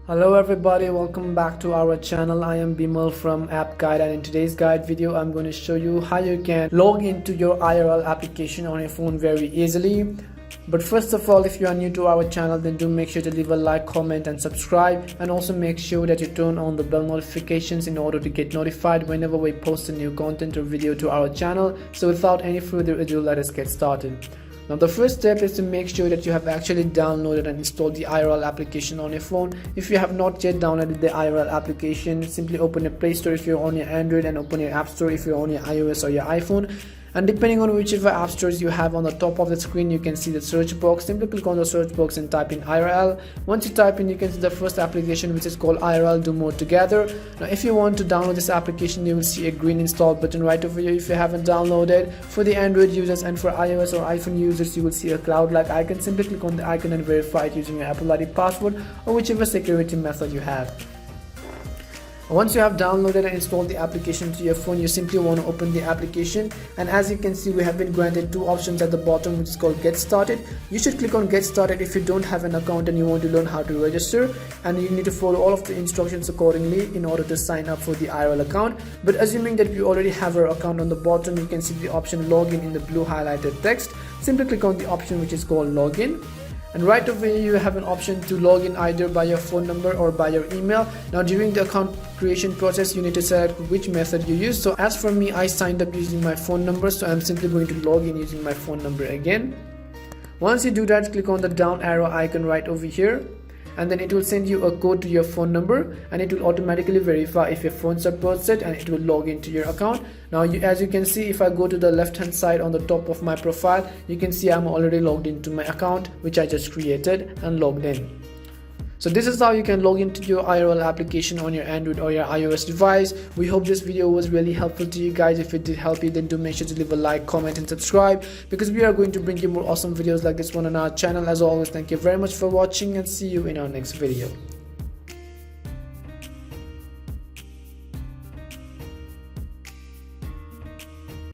Hello everybody, welcome back to our channel. I am Bimal from App Guide, and in today's guide video I'm going to show you how you can log into your IRL application on your phone very easily. But first of all, if you are new to our channel, then do make sure to leave a like, comment and subscribe, and also make sure that you turn on the bell notifications in order to get notified whenever we post a new content or video to our channel. So without any further ado, let us get started. Now the first step is to make sure that you have actually downloaded and installed the IRL application on your phone. If you have not yet downloaded the IRL application, simply open your Play Store if you're on your Android and open your App Store if you're on your iOS or your iPhone. And depending on whichever app stores you have, on the top of the screen you can see the search box. Simply click on the search box and type in IRL. Once you type in, you can see the first application, which is called IRL Do More Together. Now if you want to download this application, you will see a green install button right over here if you haven't downloaded. For the Android users and for iOS or iPhone users, you will see a cloud-like icon. Simply click on the icon and verify it using your Apple ID password or whichever security method you have. Once you have downloaded and installed the application to your phone, you simply want to open the application, and as you can see, we have been granted two options at the bottom, which is called Get Started. You should click on Get Started if you don't have an account and you want to learn how to register, and you need to follow all of the instructions accordingly in order to sign up for the IRL account. But assuming that you already have your account, on the bottom you can see the option Login in the blue highlighted text. Simply click on the option which is called Login. And right over here you have an option to log in either by your phone number or by your email. Now during the account creation process, you need to select which method you use. So as for me, I signed up using my phone number, so I'm simply going to log in using my phone number again. Once you do that, click on the down arrow icon right over here, and then it will send you a code to your phone number, and it will automatically verify if your phone supports it, and it will log into your account. Now as you can see, if I go to the left hand side on the top of my profile, you can see I'm already logged into my account which I just created and logged in. So this is how you can log into your IRL application on your Android or your iOS device. We hope this video was really helpful to you guys. If it did help you, then do make sure to leave a like, comment and subscribe, because we are going to bring you more awesome videos like this one on our channel. As always, thank you very much for watching and see you in our next video.